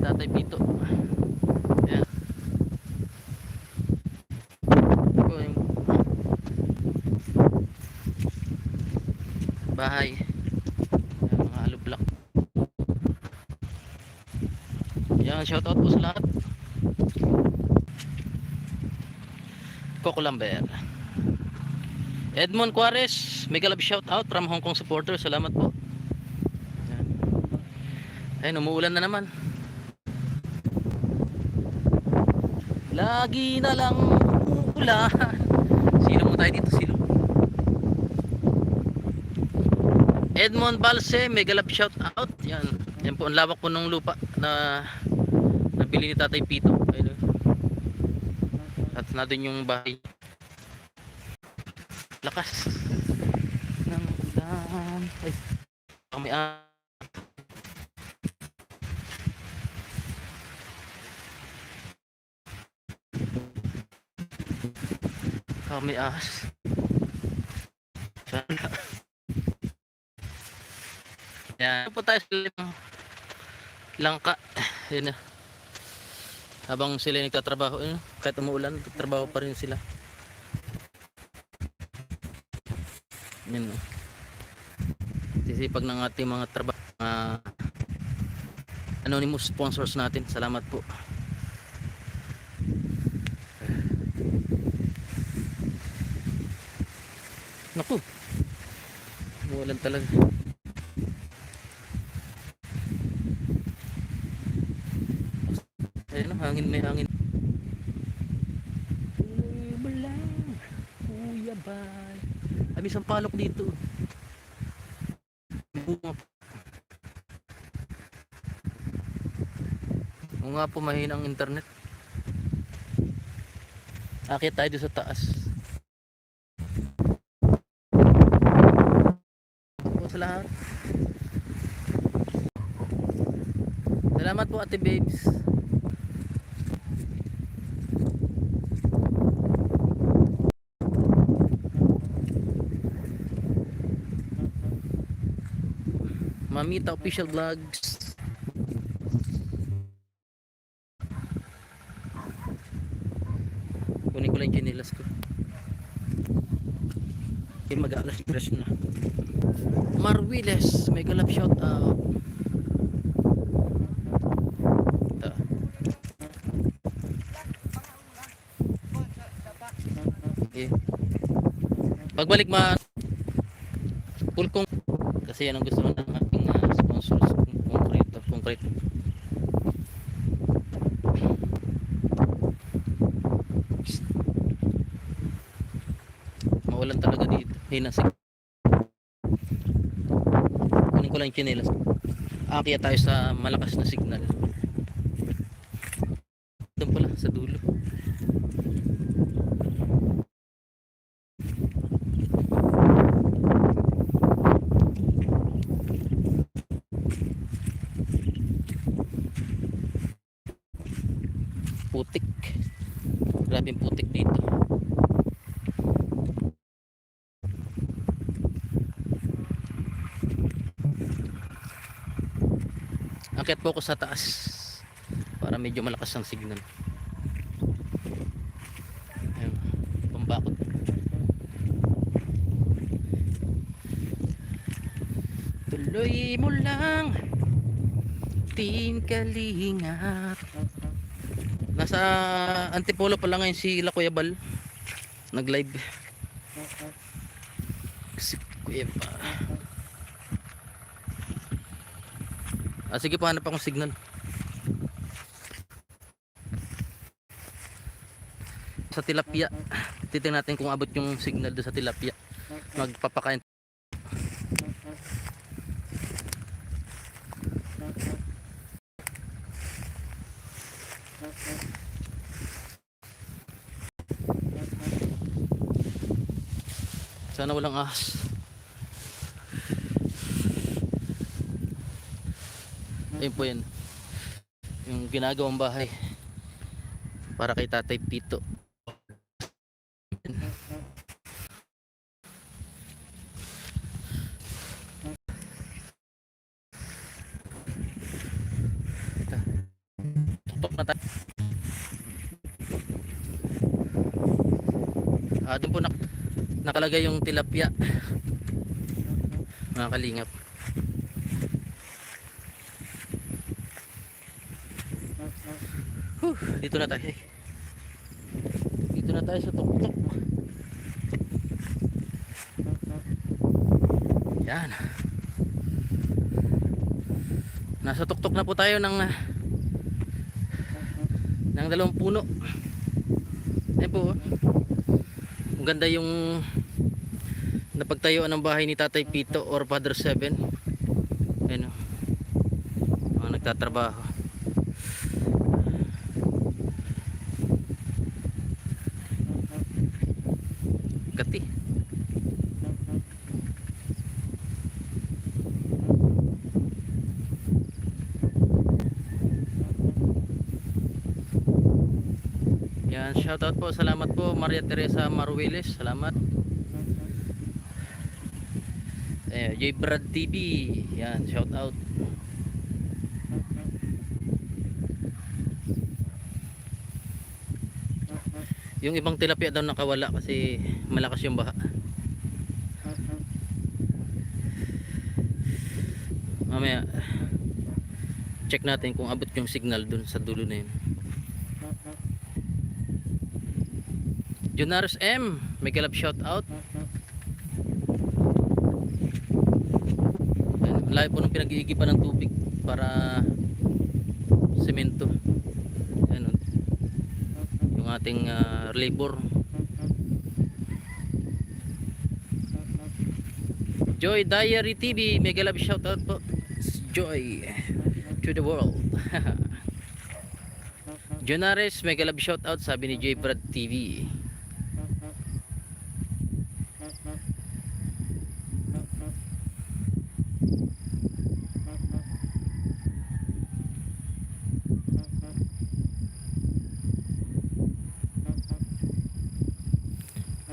Tatay Pito. Ayan. Ito yung bahay. Ayan, mga alublak. Ayan, shoutout po sa lahat. Coco Lambert. Edmond Juarez, mega love shoutout from Hong Kong supporter. Salamat po. Ayan. Ayun, umuulan na naman. Lagi na lang umuulan. Sino mo tayo dito? Sino? Edmond Balse, mega love shoutout. Yan. Yan po, ang lawak po ng lupa na nabili ni Tatay Pito. Ayun. At natin yung bahay. Lakas ng ulan. Ay, kami kami ahas. Yan po tayo sa langka. Yun na. Habang sila nagtatrabaho, kahit umuulan, nagtatrabaho pa rin sila. Yan. Sisipag ng ating mga trabaho, anonymous sponsors natin. Salamat po. Naku, umuulan talaga. Ayun, hangin, may hangin. Ulang, uyabay. Ay, may sampalok dito. O nga po, mahina ang internet. Akit tayo sa taas. Po sa lahat. Salamat po, Ate Babes. Mamita Official Vlogs. Kunin ko lang yung chinelas ko. Okay, mag-alas fresh na. Marwiles, mega love shout out. Ito. Okay. Pagbalik full kong kasi yan ang gusto ng aking sponsors, concrete. Maulan talaga dito. Hinasig. Kunin ko lang yung chinelas. Akyat tayo sa malakas na signal. Doon pala sa dulo. Putik. Grabe yung putik dito. Akyat po ako sa taas para medyo malakas ang signal. Ayun, pambakot. Tuloy mo lang, Team Kalingap. Nasa Antipolo pa lang ngayon si Kuya Bal. Nag-live. Si Kuya Bal. Sige po, hanap akong signal. Sa tilapia. Titingnan natin kung abot yung signal doon sa tilapia. Magpapakain. Sana walang ahas. Ayun po yan. Yung ginagawang bahay para kay Tatay Pito. Doon po nakalagay yung tilapia, mga kalingap. Dito na tayo. Dito na tayo sa tuktok. Yan. Nasa tuktok na po tayo ng dalawang puno. Ayan po. Maganda yung napagtayuan ng bahay ni Tatay Pito or Father Seven. Ayan o. Mga nagtatrabaho. Gati. Yan, shoutout po, salamat po Maria Teresa Marueles, salamat. J Brad TV, yan, shoutout. Yung ibang tilapia daw nakawala kasi malakas yung baha. Mamaya check natin kung abot yung signal dun sa dulo na yun. Jonaris M, may galap shout out. Layo po ng pinag-iigipan ng tubig para semento. Ayan, yung ating labor. Joy Diary TV, may galap shout out po. Joy to the world. Jonaris, may galap shout out, sabi ni J Brad TV.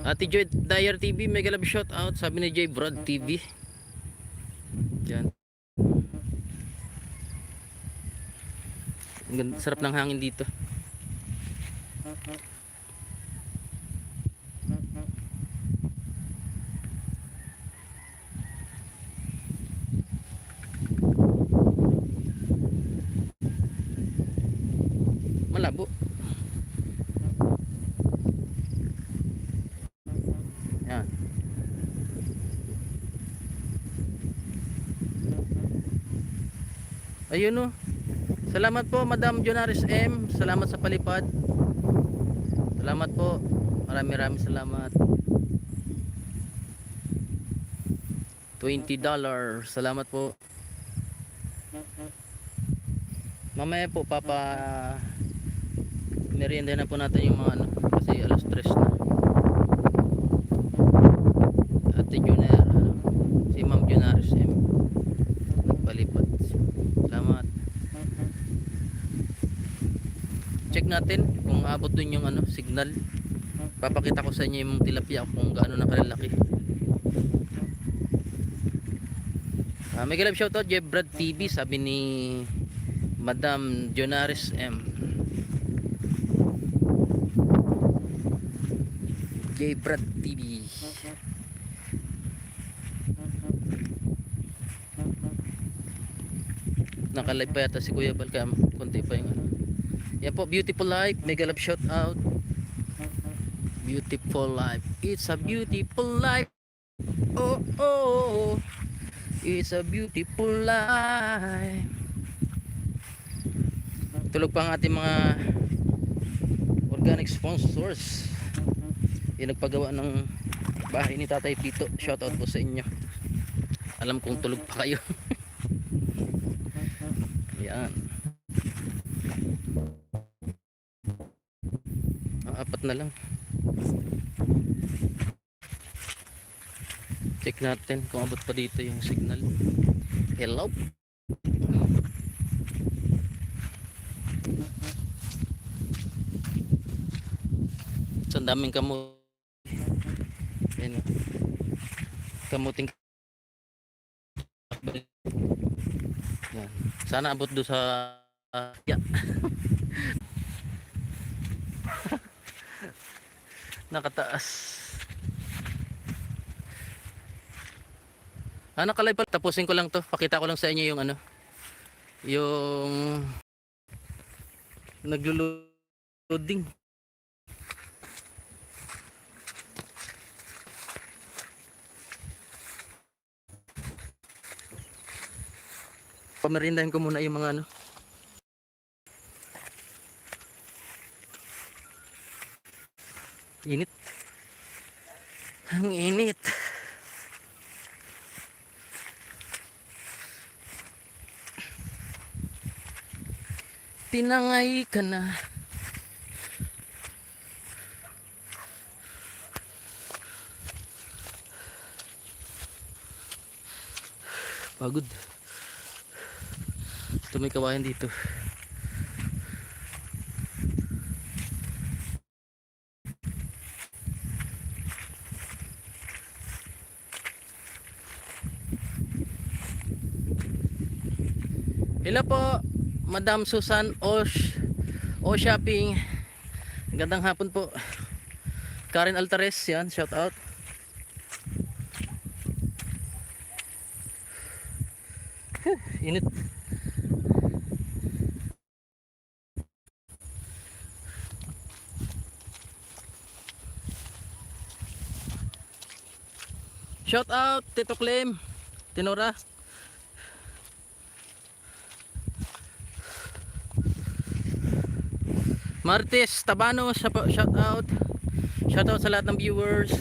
Ate Joy Dyer TV, mega love shout out, sabi ni J Brad TV. Diyan. Sarap ng hangin dito. Malabo. Yan. Ayun o. Salamat po Madam Jonaris M. Salamat sa palipad. Salamat po. Marami salamat. $20. Salamat po. Mamaya po merienda na po natin yung mga ano kasi alas 3 na. Ate Jonar, si Ma'am Jonaris M. Nagpalipad. Salamat. Check natin kung abot dun yung ano signal. Papakita ko sa inyo yung tilapia kung gaano nakalalaki. May galap shoutout J Brad TV, sabi ni Madam Jonaris M. J Brad TV. Nakalive pa yata si Kuya Balcam. Konti pa yung ano. Yan po, beautiful life. Mega love shout out. Beautiful life. It's a beautiful life. Oh, oh, oh. It's a beautiful life. Tulog pa ang ating mga organic sponsors. Yung nagpagawa ng bahay ni Tatay Pito. Shout out po sa inyo. Alam kong tulog pa kayo. Yan. Apat na lang. Check natin kung abot pa dito yung signal. Hello. So, ang daming kamuting. Ayan, kamuting. Yan. Sana abot do sa yeah. Nakataas. Nakalay pa. Tapusin ko lang to. Pakita ko lang sa inyo yung ano. Yung naglo-loading. Pamerindahin ko muna yung mga ano. Init. Ang init. Tinangay ka na. Pagod. Ito may kawayan dito. Hello po, Madam Susan O Shopping. Magandang hapon po. Karen Altares, yan, shout out. Init. Shout out Tito Clem, Tinora. Martes Tabano, shout out. Shout out sa lahat ng viewers.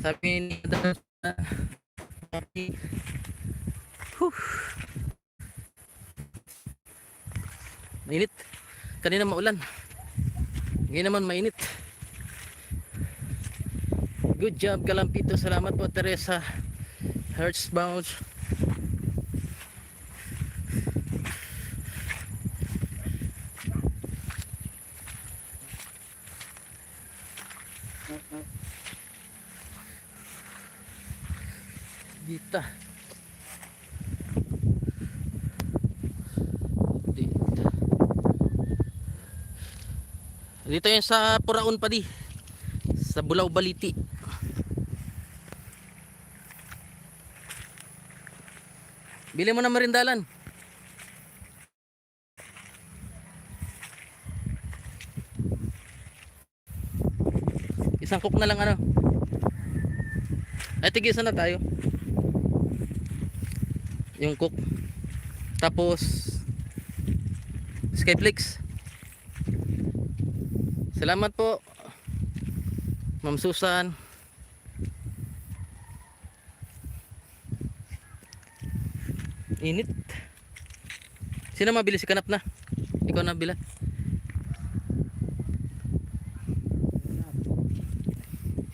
Sabi ni mainit. Kanina maulan. Ngayon naman mainit. Good job Kalampito. Salamat po Teresa Hertzbound. Dito. Dito yan sa Puraon pa di. Sa Bulaw Baliti. Bili mo na merindalan. Isang cook na lang ano. Ay tigisan na tayo. Yung cook. Tapos Skyflix. Salamat po Ma'am Susan. Init. Sino mabili si Kanap na? Ikaw na bila.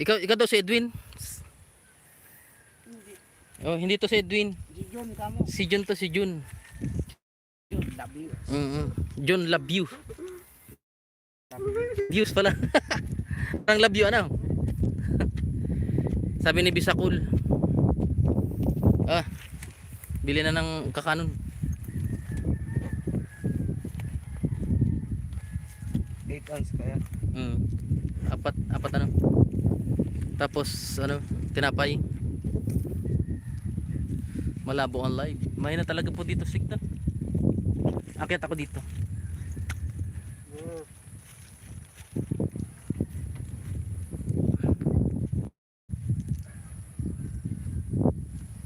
Ikaw daw si Edwin. Oh, hindi to si Edwin. Si Jun kamo. Si Jun to, si Jun. Jun, love you. Jun love you. Views pala. Parang love you ano. Sabi ni Bisakul. Bili na ng kakanon. 8 ounce kaya. Apat ano. Tapos ano, tinapay. Malabo ang live. Mahina talaga po dito signal. Akyat ako dito.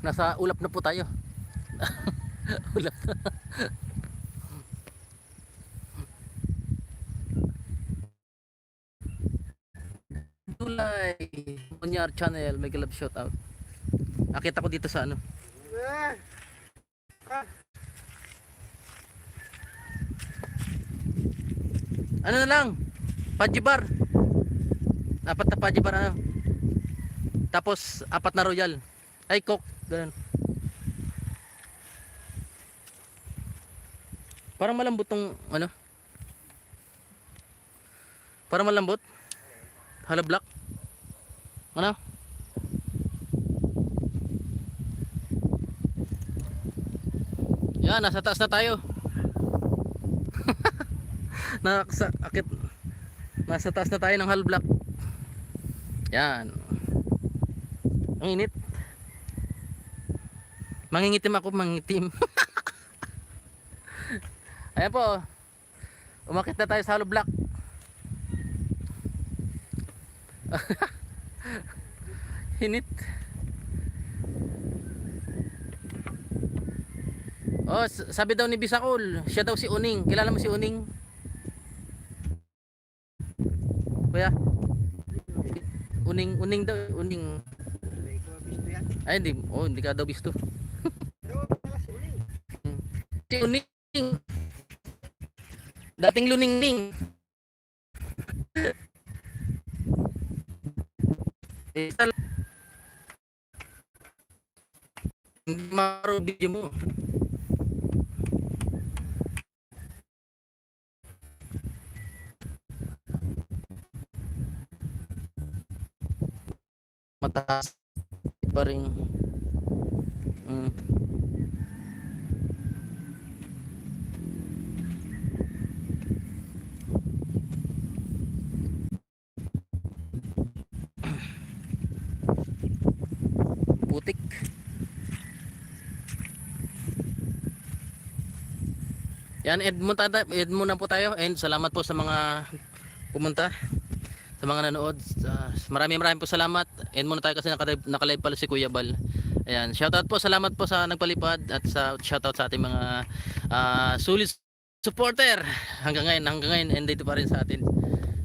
Nasa ulap na po tayo. Ulap na. Tulay Onyar channel, may love shout out. Akita ko dito sa ano. Ano na lang? Pajibar. Apat na pajibar ano. Tapos apat na royal. Ay coke, ganun. Parang malambot tong ano. Parang malambot. Hala black. Ano? Yan, nasa taas na tayo. Akit. Nasa taas na tayo ng hull block. Yan. Ang init. Mangingitim ako, mangingitim. Ayan po. Umakit na tayo sa hollow block. Init. Oh, sabi daw ni Bisakol, siya daw si Uning. Kilala mo si Uning? Kuya? Uning daw, Uning. May ikaw bisto yan. Ay, hindi ka daw bisto. Pero pala si Uling. Si Uning. Dating luningning. Hindi maro video mo. Mataas pa rin. Putik. Yan, Edmund na po tayo, and salamat po sa mga pumunta, sa mga nanood. Maraming po salamat. End muna tayo kasi nakalive pala si Kuya Bal. Ayan, shoutout po, salamat po sa nagpalipad, at sa shoutout sa ating mga solid supporter hanggang ngayon, and dito pa rin sa atin.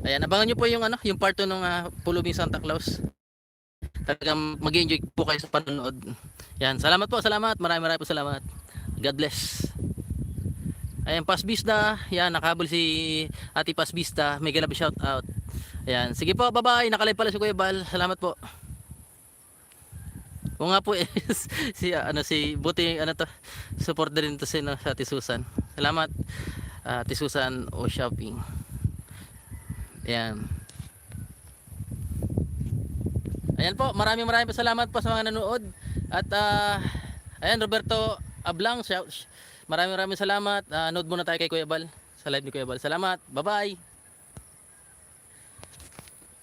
Ayan, abangan nyo po yung yung part 2 ng Pulubing Santa Claus. Talagang mag-enjoy po kayo sa panonood. Yan, salamat po, salamat. Maraming po salamat. God bless. Ayan, Pasbista. Yan, nakahabol si Ate Pasbista. May galab shout out. Ayan, sige po, bye-bye. Nakalive pala si Kuya Bal. Salamat po. O nga po si buti support din to sa Ate Susan. Salamat. Ate Susan o shopping. Ayan. Ayan po, maraming po salamat po sa mga nanood. At ayan, Roberto Ablang, maraming salamat. Nood muna tayo kay Kuya Bal, sa live ni Kuya Bal. Salamat, bye bye.